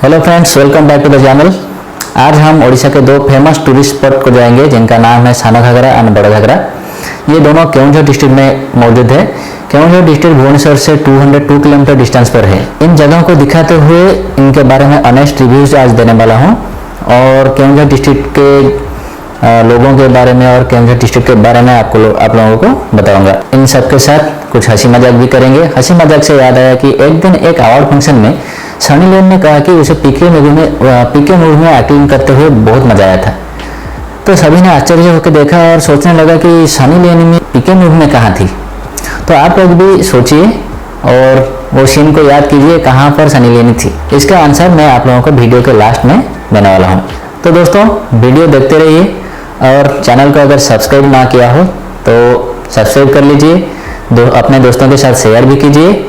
Hello friends, welcome back to the channel. आज हम ओडिशा के दो फेमस टूरिस्ट स्पॉट को जाएंगे जिनका नाम है साना घाघरा एंड बड़ा घाघरा। ये दोनों केवंझर डिस्ट्रिक्ट में मौजूद है। केवंझर डिस्ट्रिक्ट भुवनेश्वर से 202 किलोमीटर डिस्टेंस पर है। इन जगहों को दिखाते हुए इनके बारे में ऑनेस्ट रिव्यूज आज देने वाला हूँ और केवंझर डिस्ट्रिक्ट के लोगों के बारे में और केवंझर डिस्ट्रिक्ट के बारे में आप लोगों को बताऊंगा। इन सबके साथ कुछ हंसी मजाक भी करेंगे। हंसी मजाक से याद आया कि एक दिन एक अवार्ड फंक्शन में सनी लियोन ने कहा कि उसे पीके मूवी में एक्टिंग करते हुए बहुत मजा आया था। तो सभी ने आश्चर्य होकर देखा और सोचने लगा कि सनी लियोन में पीके मूवी में कहाँ थी। तो आप लोग भी सोचिए और वो सीन को याद कीजिए कहाँ पर सनी लियोन थी। इसका आंसर मैं आप लोगों को वीडियो के लास्ट में देने वाला हूँ। तो दोस्तों वीडियो देखते रहिए और चैनल को अगर सब्सक्राइब ना किया हो तो सब्सक्राइब कर लीजिए, अपने दोस्तों के साथ शेयर भी कीजिए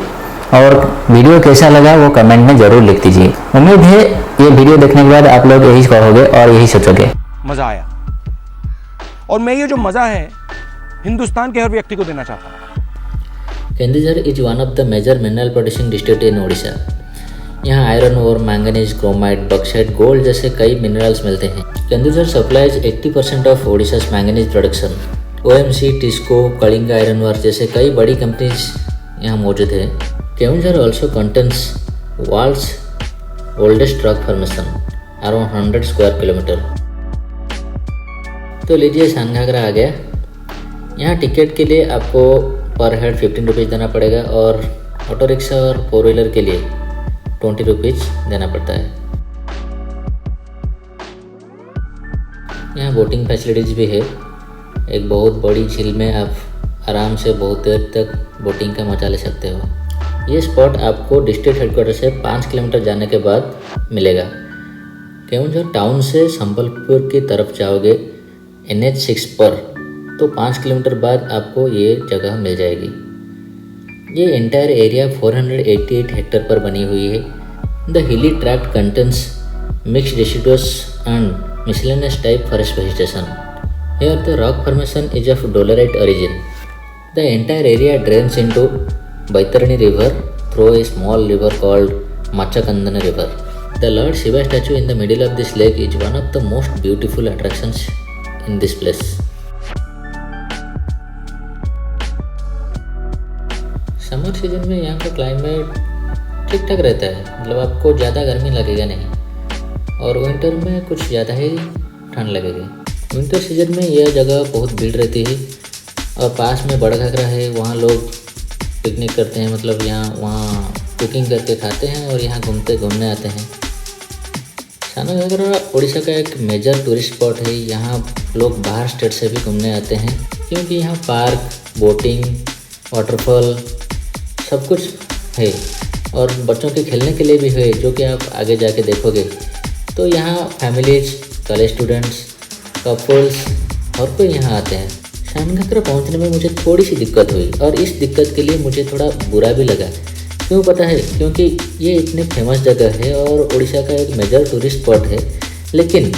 और वीडियो कैसा लगा वो कमेंट में जरूर लिख दीजिए। उम्मीद है ये वीडियो देखने के बाद आप लोग यही कहोगे और यही सोचोगे, मजा आया। और मैं ये जो मजा है हिंदुस्तान के हर व्यक्ति को देना चाहता हूँ। Kendujhar is one of the major mineral producing district in Odisha. यहाँ iron ore, manganese, chromite, bauxite, gold जैसे कई मिनरल्स मिलते हैं। Kendujhar supplies 80% of Odisha manganese production. OMC, TISCO, Kalinga iron ore जैसे कई बड़ी कंपनीज यहाँ मौजूद है। Keonjhar also contains world's oldest rock formation around 100 square kilometre. तो लीजिए साना घाघरा आ गया। यहाँ टिकट के लिए आपको पर हेड 15 रुपीज़ देना पड़ेगा और ऑटो रिक्शा और 4 व्हीलर के लिए 20 रुपीज़ देना पड़ता है। यहाँ बोटिंग फैसिलिटीज़ भी है। एक बहुत बड़ी झील में आप आराम से बहुत देर तक बोटिंग का मजा ले सकते हो। ये स्पॉट आपको डिस्ट्रिक्ट हेडक्वार्टर से 5 किलोमीटर जाने के बाद मिलेगा। केवंझर टाउन से संबलपुर की तरफ जाओगे NH6 पर तो 5 किलोमीटर बाद आपको ये जगह मिल जाएगी। ये एंटायर एरिया 488 हेक्टर पर बनी हुई है। The hilly tract contains mixed deciduous and miscellaneous type forest vegetation. Here the rock formation is of dolerite origin. The entire area drains into Baitarani river through a small river called Machakandana river. The Lord Shiva statue in the middle of this lake is one of the most beautiful attractions in this place. Summer season में यहाँ का climate ठीक ठाक रहता है, मतलब आपको ज़्यादा गर्मी लगेगा नहीं और विंटर में कुछ ज़्यादा ही ठंड लगेगी। विंटर सीजन में यह जगह बहुत भीड़ रहती है और पास में बड़ा घाघरा है, वहाँ लोग पिकनिक करते हैं, मतलब वहाँ कुकिंग करके खाते हैं और यहाँ घूमने आते हैं। साना घाघरा उड़ीसा का एक मेजर टूरिस्ट स्पॉट है। यहाँ लोग बाहर स्टेट से भी घूमने आते हैं क्योंकि यहाँ पार्क, बोटिंग, वाटरफॉल सब कुछ है और बच्चों के खेलने के लिए भी है, जो कि आप आगे जाके देखोगे। तो यहाँ फैमिलीज, कॉलेज स्टूडेंट्स, कपल्स और कोई यहाँ आते हैं। साना घाघरा पहुँचने में मुझे थोड़ी सी दिक्कत हुई और इस दिक्कत के लिए मुझे थोड़ा बुरा भी लगा। क्यों पता है? क्योंकि ये इतनी फेमस जगह है और उड़ीसा का एक मेजर टूरिस्ट स्पॉट है, लेकिन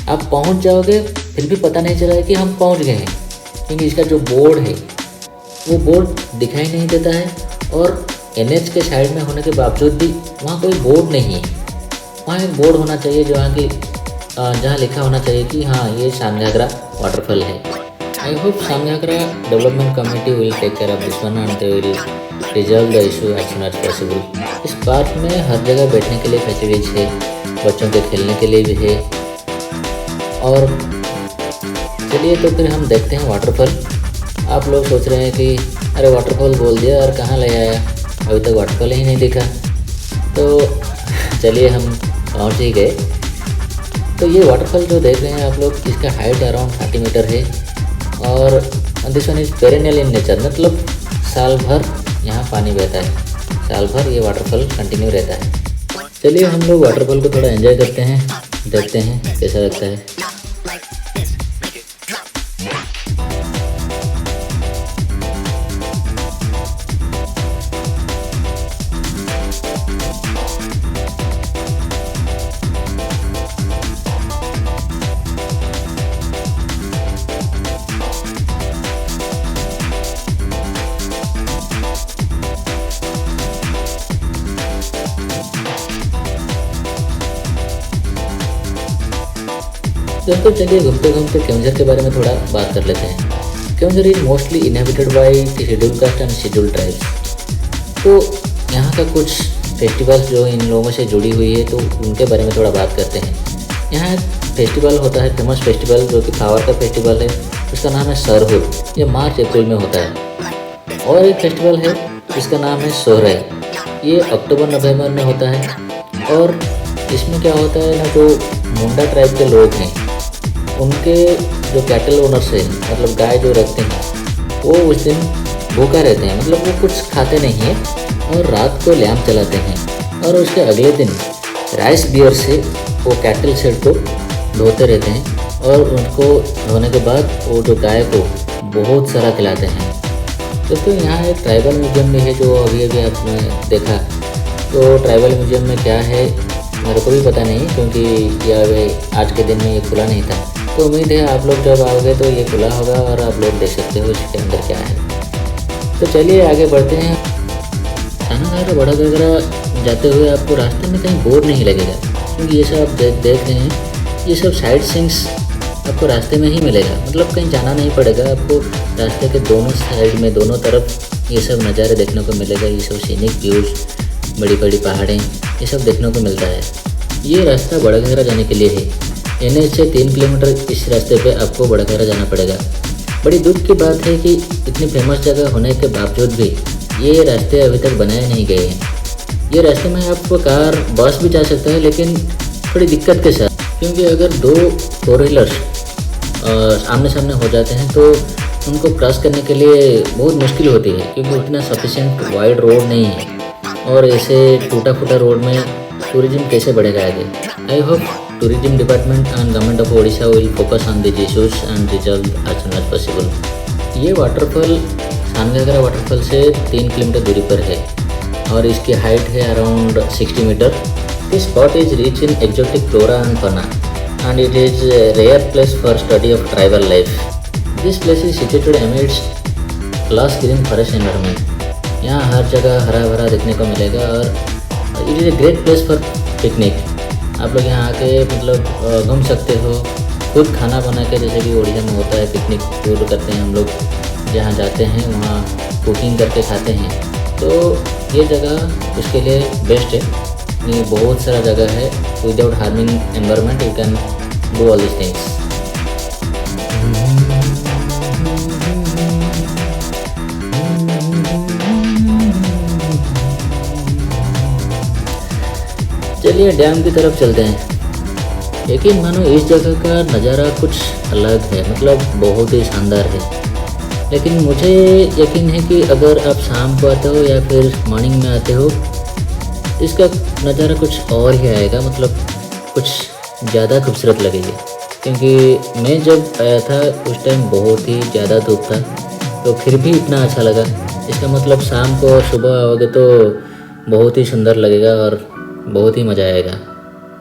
आप पहुँच जाओगे फिर भी पता नहीं चला है कि हम पहुँच गए हैं, क्योंकि इसका जो बोर्ड है वो बोर्ड दिखाई नहीं देता है और NH के साइड में होने के बावजूद भी वहाँ कोई बोर्ड नहीं है। वहाँ एक बोर्ड होना चाहिए जहाँ लिखा होना चाहिए कि हाँ ये साना घाघरा वाटरफॉल है। I hope Sana Ghaghara development committee will take care of this one and they will resolve the issue as soon as possible. इस पार्क में हर जगह बैठने के लिए फैसिलिटीज है, बच्चों के खेलने के लिए भी है। और चलिए तो फिर हम देखते हैं वाटरफॉल। आप लोग सोच रहे हैं कि अरे वाटरफॉल बोल दिया और कहाँ ले आया, अभी तक वाटरफॉल ही नहीं दिखा। तो चलिए हम पहुँच ही गए। तो ये वाटरफॉल जो देख रहे हैं आप लोग, इसका हाइट अराउंड 30 मीटर है और this one is perennial in nature, मतलब साल भर यहाँ पानी बहता है, साल भर ये वाटरफॉल कंटिन्यू रहता है। चलिए हम लोग वाटरफॉल को थोड़ा एंजॉय करते हैं, देखते हैं कैसा लगता है। दोस्तों चलिए घूमते घूमते केवंझर के बारे में थोड़ा बात कर लेते हैं। Keonjhar is mostly inhabited by schedule caste and schedule tribes. तो यहाँ का कुछ फेस्टिवल्स जो इन लोगों से जुड़ी हुई है तो उनके बारे में थोड़ा बात करते हैं। यहाँ एक फेस्टिवल होता है, फेमस फेस्टिवल जो कि फ्लावर का फेस्टिवल है, उसका नाम है सरहुल। ये मार्च अप्रैल में होता है। और एक फेस्टिवल है जिसका नाम है सोहराई, ये अक्टूबर नवंबर में होता है। और इसमें क्या होता है ना, जो मुंडा ट्राइब के लोग हैं उनके जो कैटल ओनर्स हैं, मतलब गाय जो रखते हैं, वो उस दिन भूखा रहते हैं, मतलब वो कुछ खाते नहीं हैं और रात को लैंप जलाते हैं। और उसके अगले दिन राइस बियर से वो कैटल शेड को धोते रहते हैं और उनको धोने के बाद वो जो गाय को बहुत सारा खिलाते हैं। दोस्तों यहाँ एक ट्राइबल म्यूजियम भी है जो अभी अभी आपने देखा। तो ट्राइबल म्यूजियम में क्या है मेरे को भी पता नहीं, क्योंकि यह आज के दिन में ये खुला नहीं था। तो उम्मीद है आप लोग जब आओगे तो ये खुला होगा और आप लोग देख सकते हो इसके अंदर क्या है। तो चलिए आगे बढ़ते हैं। सानाघागरा बड़ा घाघरा जाते हुए आपको रास्ते में कहीं बोर नहीं लगेगा, क्योंकि ये सब आप देख रहे हैं, ये सब साइट सीइंग्स आपको रास्ते में ही मिलेगा। मतलब कहीं जाना नहीं पड़ेगा आपको, रास्ते के दोनों साइड में दोनों तरफ ये सब नज़ारे देखने को मिलेगा। ये सब सीनिक व्यूज़, बड़ी बड़ी पहाड़ें, ये सब देखने को मिलता है। ये रास्ता बड़ा घाघरा जाने के लिए है। NH से 3 किलोमीटर इस रास्ते पे आपको बड़ा घाघरा जाना पड़ेगा। बड़ी दुख की बात है कि इतनी फेमस जगह होने के बावजूद भी ये रास्ते अभी तक बनाए नहीं गए हैं। ये रास्ते में आपको कार बस भी जा सकता है, लेकिन थोड़ी दिक्कत के साथ, क्योंकि अगर 2 4 व्हीलर्स आमने सामने हो जाते हैं तो उनको क्रॉस करने के लिए बहुत मुश्किल होती है, क्योंकि उतना सफिशिएंट वाइड रोड नहीं है। और ऐसे टूटा फूटा रोड में टूरिज्म कैसे बढ़ेगा आगे। I hope tourism department and government of Odisha will focus on this issues and resolve as soon as possible. ये वाटरफॉल सानघागरा वाटरफॉल से 3 किलोमीटर दूरी पर है और इसकी हाइट है around 60 metre. This spot is rich in exotic flora and fauna and it is a rare place for study of tribal life. This place is situated amidst lush green forest environment. यहाँ हर जगह हरा भरा देखने को मिलेगा और it is a great place for picnic. आप लोग यहाँ आके मतलब घूम सकते हो, खुद खाना बना के, जैसे कि उड़ीसा में होता है पिकनिक टूर करते हैं हम लोग, जहाँ जाते हैं वहाँ कुकिंग करके खाते हैं। तो ये जगह उसके लिए बेस्ट है। ये बहुत सारा जगह है, without harming environment you can do all this things. चलिए डैम की तरफ चलते हैं। यकीन मानो इस जगह का नज़ारा कुछ अलग है, मतलब बहुत ही शानदार है। लेकिन मुझे यकीन है कि अगर आप शाम को आते हो या फिर मॉर्निंग में आते हो, इसका नज़ारा कुछ और ही आएगा, मतलब कुछ ज़्यादा खूबसूरत लगेगी। क्योंकि मैं जब आया था उस टाइम बहुत ही ज़्यादा धूप था, तो फिर भी इतना अच्छा लगा। इसका मतलब शाम को और सुबह आओगे तो बहुत ही सुंदर लगेगा और बहुत ही मज़ा आएगा।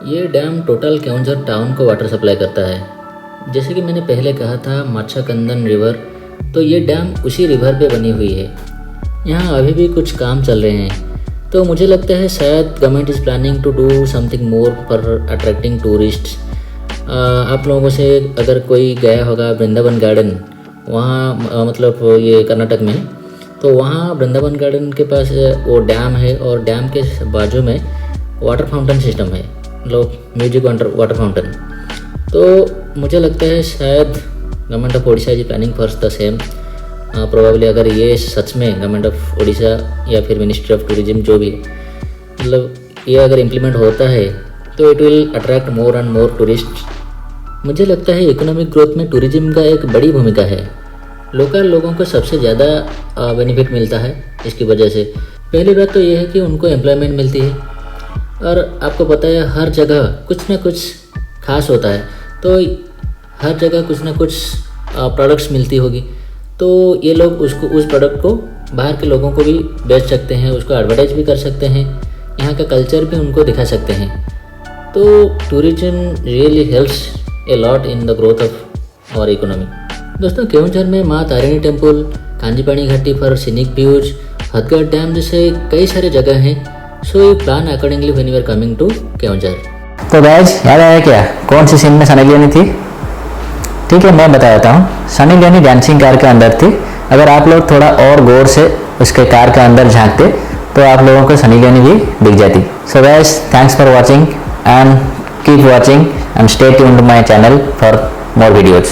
ये डैम टोटल केवंझर टाउन को वाटर सप्लाई करता है। जैसे कि मैंने पहले कहा था मच्छाकंदन रिवर, तो ये डैम उसी रिवर पे बनी हुई है। यहाँ अभी भी कुछ काम चल रहे हैं, तो मुझे लगता है शायद government is planning to do something more for attracting tourist. आप लोगों से अगर कोई गया होगा वृंदावन गार्डन, वहाँ मतलब ये कर्नाटक में, तो वहाँ वृंदावन गार्डन के पास वो डैम है और डैम के बाजू में वाटर फाउंटेन सिस्टम है, मतलब म्यूजिक वाटर फाउंटेन। तो मुझे लगता है शायद government of Odisha is planning for the same. Probably अगर ये सच में गवर्नमेंट ऑफ ओडिशा या फिर मिनिस्ट्री ऑफ टूरिज्म जो भी, मतलब ये अगर इम्प्लीमेंट होता है तो it will attract more and more tourist. मुझे लगता है इकोनॉमिक ग्रोथ में टूरिज्म का एक बड़ी भूमिका है। लोकल लोगों को सबसे ज़्यादा बेनिफिट मिलता है इसकी वजह से। पहली बात तो ये है कि उनको एम्प्लॉयमेंट मिलती है, और आपको पता है हर जगह कुछ ना कुछ खास होता है, तो हर जगह कुछ ना कुछ प्रोडक्ट्स मिलती होगी, तो ये लोग उसको उस प्रोडक्ट को बाहर के लोगों को भी बेच सकते हैं, उसको एडवर्टाइज भी कर सकते हैं, यहाँ का कल्चर भी उनको दिखा सकते हैं। तो tourism really helps a lot in the growth of our economy. दोस्तों केवंझर में माँ तारिणी टेम्पल, कांजीपाणी घाटी for scenic views, Hathgarh dam जैसे कई सारे जगह हैं। So you plan accordingly when you are coming to Keonjhar. तो गाइस याद आया क्या कौन सी सीन में सना की थी? ठीक है, मैं बता देता हूँ। सनी लियोनी डांसिंग कार के अंदर थी। अगर आप लोग थोड़ा और गौर से उसके कार के अंदर झांकते तो आप लोगों को सनी लियोनी भी दिख जाती। So guys, thanks for watching and keep watching and stay tuned to my channel for more videos.